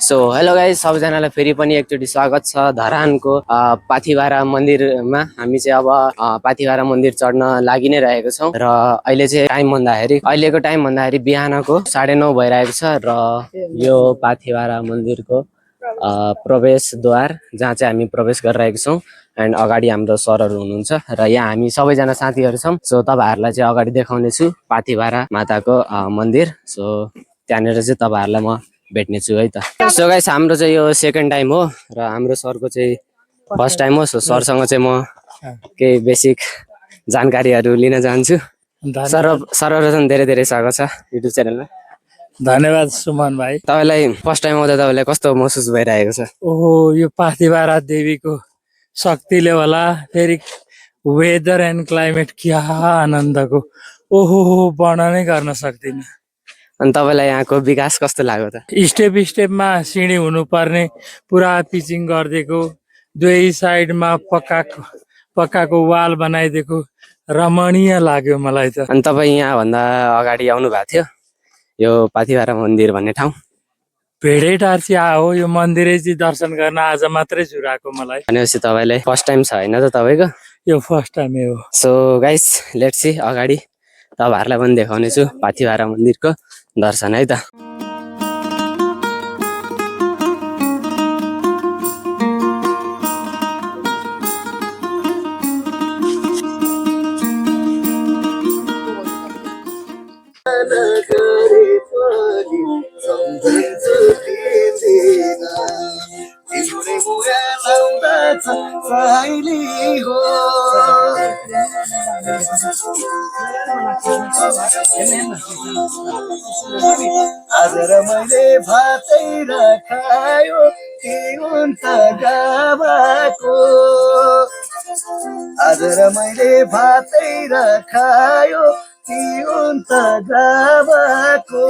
So hello guys, सबैजनालाई फेरि पनि एकचोटि स्वागत छ धरानको पाथिभारा मन्दिरमा। हामी चाहिँ अब पाथिभारा मन्दिर चढ्न लागि नै रहेको छौँ र अहिले चाहिँ अहिलेको टाइम भन्दाखेरि बिहानको 9:30 भइरहेको छ र यो पाथिभारा मन्दिरको प्रवेशद्वार जहाँ चाहिँ हामी प्रवेश गरिरहेको छौँ। एन्ड अगाडि हाम्रो सरहरू हुनुहुन्छ र यहाँ हामी सबैजना साथीहरू छौँ। सो तपाईँहरूलाई चाहिँ अगाडि देखाउनेछु पाथिभारा माताको मन्दिर। सो त्यहाँनिर चाहिँ तपाईँहरूलाई म भेट्ने छु है त। सो गाइस, हाम्रो चाहिँ यो सेकेन्ड टाइम हो र हाम्रो सरको चाहिँ फर्स्ट टाइम हो। सो सरसँग चाहिँ म केही बेसिक जानकारीहरू लिन चाहन्छु। सर्वप्रथम धेरै धेरै स्वागत छ युट्युब च्यानलमा। धन्यवाद सुमन भाइ। तपाईँलाई फर्स्ट टाइम आउँदा तपाईँलाई कस्तो महसुस भइरहेको छ? ओहो, यो पाथिभारा देवीको शक्तिले होला, फेरि वेदर एन्ड क्लाइमेट क्या आनन्दको, ओहो वर्णनै गर्न सक्दिनँ। अनि तपाईँलाई यहाँको विकास कस्तो लाग्यो त? स्टेप स्टेपमा सिँढी हुनुपर्ने पुरा पिचिङ गरिदिएको, दुवै साइडमा पक्काको वाल बनाइदिएको, रमणीय लाग्यो मलाई त। अनि तपाईँ यहाँभन्दा अगाडि आउनु भएको थियो यो पाथिभारा मन्दिर भन्ने ठाउँ? भेडै टार्सी हो, यो मन्दिरै चाहिँ दर्शन गर्न आज मात्रै जुराएको मलाई। भनेपछि तपाईँलाई फर्स्ट टाइम छ होइन त तपाईँको? यो फर्स्ट टाइमै हो। सो गाइस, लेट्स सी अगाडि तपाईँहरूलाई पनि देखाउने छु पाथिभारा मन्दिरको दर्शन है त। आज मैले भातै राखायो तिउन्त गावाको, आज मैले भातै राखायो तिउन्त गावाको,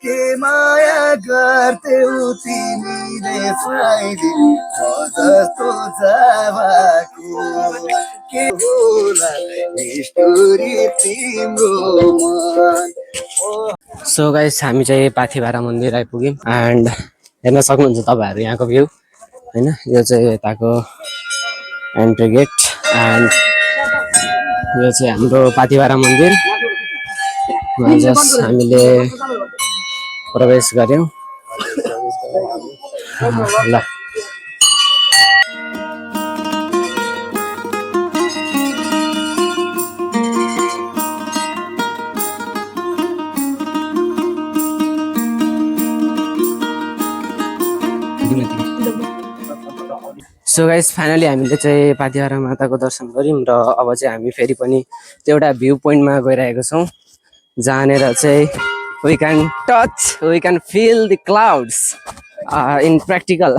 के माया गर्थ्यौ तिमीले फाइदी जस्तो जावाको, के होला स्टोरी तिम्रो मन। सो गाइस, हामी चाहिँ पाथिभारा मन्दिर आइपुग्यौँ एन्ड हेर्न सक्नुहुन्छ तपाईँहरू यहाँको भ्यू होइन। यो चाहिँ यताको एन्ट्री गेट एन्ड यो चाहिँ हाम्रो पाथिभारा मन्दिरमा जस्ट हामीले प्रवेश गऱ्यौँ ल। सो गाइस, फाइनली हामीले चाहिँ पाथिभारा माताको दर्शन गऱ्यौँ र अब चाहिँ हामी फेरि पनि त्यो एउटा भ्यू पोइन्टमा गइरहेको छौँ जहाँनिर चाहिँ we can feel the clouds in practical,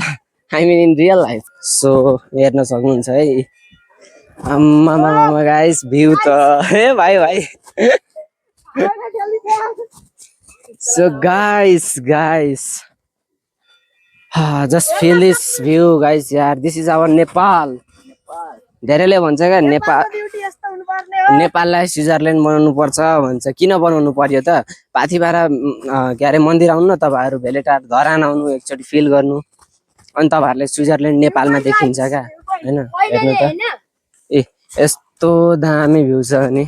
I mean in real life. So हेर्न सक्नुहुन्छ है आमा गाइस, भ्यू त हे भाइ। So guys just feel this view guys यार, this is our नेपाल। धेरैले भन्छ क्या नेपाललाई स्विजरल्यान्ड बनाउनु पर्छ भन्छ। किन बनाउनु पर्यो त? पाथिभारा के अरे मन्दिर आउनु न तपाईँहरू, भेलेटार धरान आउनु, एकचोटि फिल गर्नु, अनि तपाईँहरूले स्विजरल्यान्ड नेपालमा देखिन्छ क्या होइन। हेर्नु त, ए यस्तो दामी भ्यू छ नि,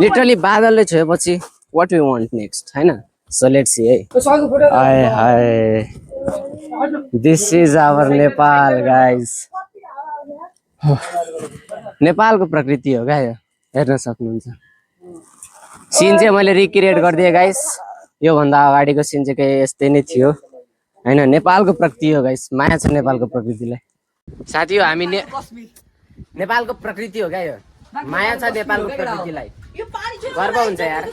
लिटरली बादलले छोएपछि वाट वी वान्ट नेक्स्ट होइन। सो लेट्स सी है। Hi this is our Nepal guys. नेपालको प्रकृति हो क्या यो, हेर्न सक्नुहुन्छ। सिन चाहिँ मैले रिक्रिएट गरिदिएँ गाइस, योभन्दा अगाडिको सिन चाहिँ केही यस्तै नै थियो होइन। नेपालको प्रकृति हो गाइस, माया छ नेपालको प्रकृतिलाई। साथी हो हामी नेपालको प्रकृति हो क्या यो, माया छ नेपालको प्रकृतिलाई, गर्व हुन्छ यार।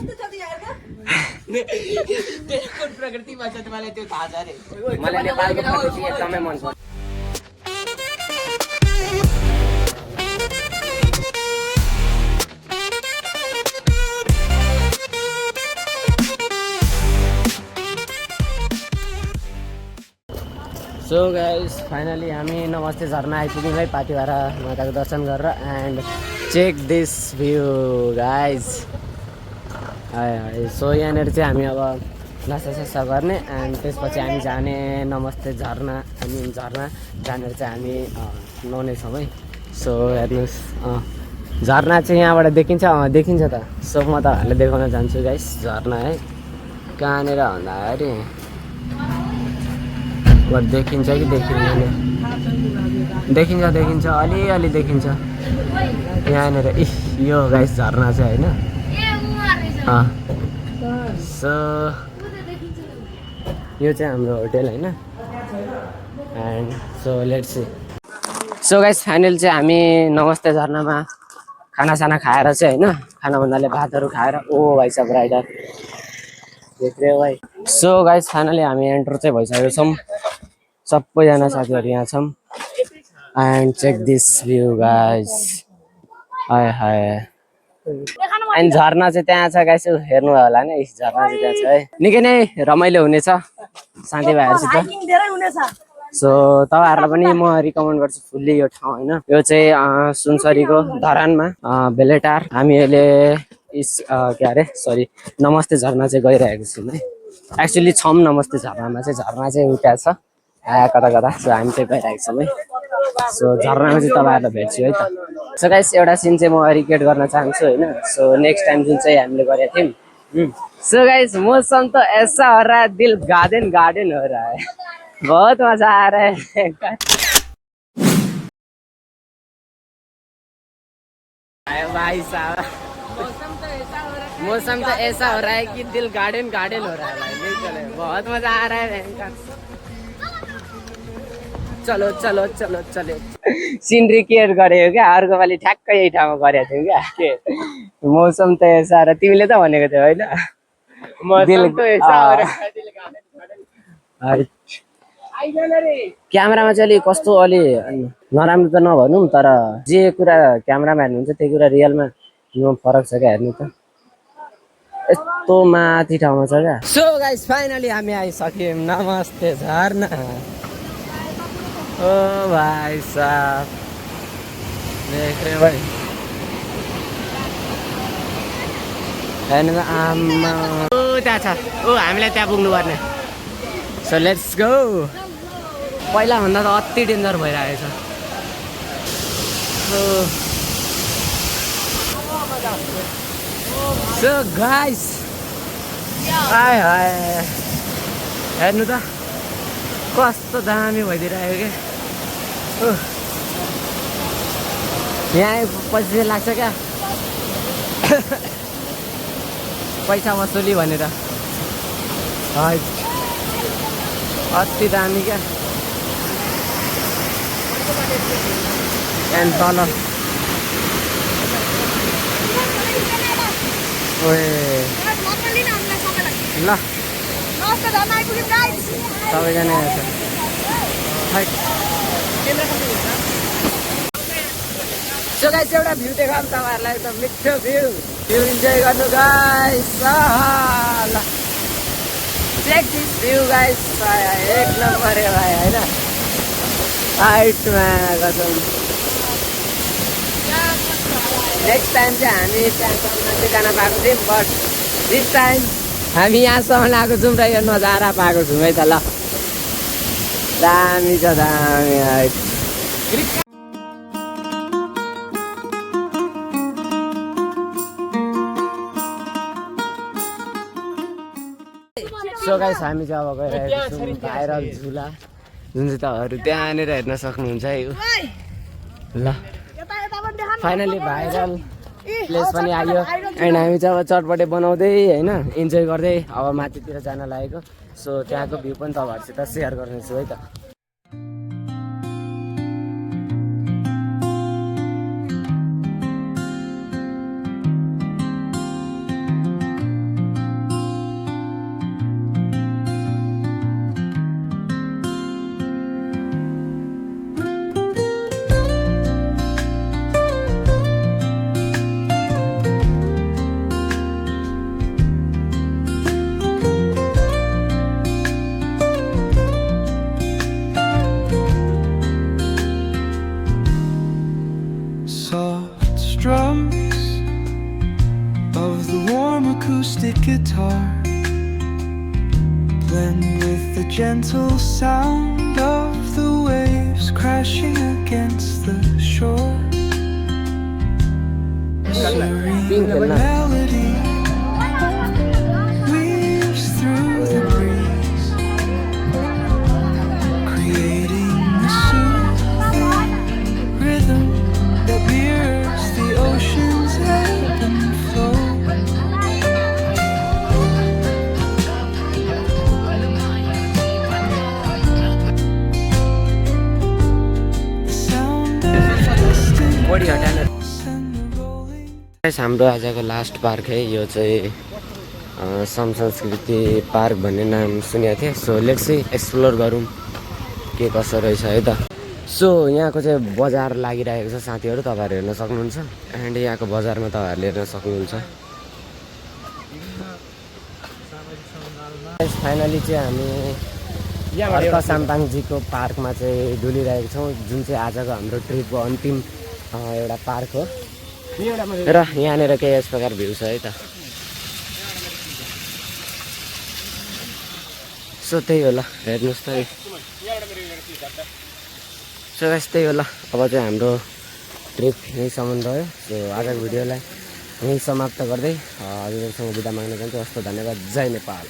मलाई नेपालको प्रकृति एकदमै मन पर्छ। सो गाइस फाइनली हामी नमस्ते झरना आइपुग्यौँ है पाथिभरा माताको दर्शन गरेर and check this view guys so यहाँनिर चाहिँ हामी अब नास्ता गर्ने एन्ड त्यसपछि हामी जाने नमस्ते झरना जहाँनिर चाहिँ हामी नुहाउनेछौँ है सो हेर्नुहोस् झरना चाहिँ यहाँबाट देखिन्छ देखिन्छ त सो म तपाईँहरूलाई देखाउन जान्छु गाइस झरना है कहाँनिर भन्दाखेरि देखिन्छ कि देखिँदैन देखिन्छ अलिअलि देखिन्छ यहाँनिर यो गाइस झरना चाहिँ होइन सो यो चाहिँ हाम्रो होटेल होइन and so let's C so guys final चाहिँ हामी नमस्ते झरनामा खानासाना खाएर चाहिँ होइन खाना भन्नाले भातहरू खाएर ओ भाइ सब राइडर देख्रे भाइ सो गाइस फाइनली हामी एन्टर चाहिँ भइसकेको छौँ सबैजना साथीहरू यहाँ छौँ and check this view guys hi hi and झरना चाहिँ त्यहाँ छ गाइस हेर्नु भयो होला नि झरना चाहिँ त्यहाँ छ है निकै नै रमाइलो हुनेछ साथीभाइहरूसित सो तपाईँहरूलाई पनि म रिकमेन्ड गर्छु फुल्ली यो ठाउँ होइन यो चाहिँ सुनसरीको धरानमा बेलेटार हामी अहिले के अरे सरी नमस्ते झरना चाहिँ गइरहेको छौँ है एक्चुली छौँ नमस्ते झरनामा चाहिँ झरना चाहिँ उता छ कता सो हामी चाहिँ गइरहेको छौँ है सो झरनामा चाहिँ तपाईँहरूलाई भेट्छु है त सो गाइस एउटा सिन चाहिँ म रिक्रिएट गर्न चाहन्छु होइन सो नेक्स्ट टाइम जुन चाहिँ हामीले गरेका थियौँ सो गाइस मौसम त ऐसा हो रहा है दिल गार्डन हो रहा है बहुत मजा आ रहा है भाई साहब मौसम तो ऐसा हो रहा है कि दिल गार्डन हो रहा है भाई नहीं चले बहुत मजा आ रहा है चलो सिनरी केयर गरेको क्या अर्को पालि ठ्याक्कै यही ठाउँमा गरेको थियौँ क्या के मौसम त ऐसा र तिमीले त भनेको थियौ होइन क्यामेरामा चाहिँ अलिक कस्तो अलि नराम्रो त नभनौँ तर जे कुरा क्यामेरामा हेर्नुहुन्छ त्यही कुरा रियलमा फरक छ क्या हेर्नु त यस्तो माथि ठाउँमा छ क्या सो गाइस फाइनली हामी आइसक्यौँ नमस्ते झरना ओ भाइ साहब देख रहे भाइ हेर्नु त आमा ओ त्यहाँ छ ओ हामीलाई त्यहाँ पुग्नु पर्ने सो लेट्स गो पहिलाभन्दा त अति डेन्जर भइरहेको छ सो गाइस हाय हाय हेर्नु त कस्तो दामी भइदिइरहेको क्या यहाँ आएपछि लाग्छ क्या पैसा वसुली भनेर अति दामी क्या एन्ड तल ल सबैजना सो गाइस एउटा भ्यू देखाउँ तपाईँहरूलाई एकदम मिठो भ्यू इन्जोय गर्नु गाइस ल चेक दिस भ्यू गाइस एक नम्बर भाइ होइन हाइटमा कसम नेक्स्ट टाइम चाहिँ हामी त्यहाँसम्म चाहिँ जान पाएको थियौँ बट दिस टाइम हामी यहाँसम्म आएको छौँ र यो नजारा पाएको छौँ है त ल दामी छ दामी हाइट सो गाइस हामी चाहिँ अब गइरहेको छौँ भाइरल झुला जुन चाहिँ तपाईँहरू त्यहाँनिर हेर्न सक्नुहुन्छ है ल फाइनली भाइरल प्लेस पनि आयो एन्ड हामी चाहिँ अब चटपटे बनाउँदै होइन इन्जोय गर्दै अब माथितिर जान लागेको सो त्यहाँको भ्यू पनि तपाईँहरूसित सेयर गर्नेछु है त soft strums of the warm acoustic guitar blend with the gentle sound of the waves crashing against the shore. Serene melody weaves through the breeze, creating a soothing rhythm that mirrors the ocean's ebb and flow. The sound of distant बढी हटाएर bells and the rolling. हाम्रो आजको last park है यो चाहिँ some संस्कृति park भन्ने नाम सुनेको थिएँ सो लेट्स सी एक्सप्लोर गरौँ के कसो रहेछ है त सो यहाँको चाहिँ बजार लागिरहेको छ साथीहरू तपाईँहरू हेर्न सक्नुहुन्छ एन्ड यहाँको बजारमा तपाईँहरूले हेर्न सक्नुहुन्छ फाइनली चाहिँ हामी अर्क साम्पाङजीको पार्कमा चाहिँ डुलिरहेको छौँ जुन चाहिँ आजको हाम्रो ट्रिपको अन्तिम एउटा पार्क हो र यहाँनिर केही यस प्रकार भ्यू छ है त सो त्यही होला हेर्नुहोस् त सो यस्तै होला अब चाहिँ हाम्रो ट्रिप यहीँसम्म रह्यो सो आजको भिडियोलाई यहीँ समाप्त गर्दै हजुरहरूसँग बिदा माग्न चाहन्छु हस्त धन्यवाद जय नेपाल।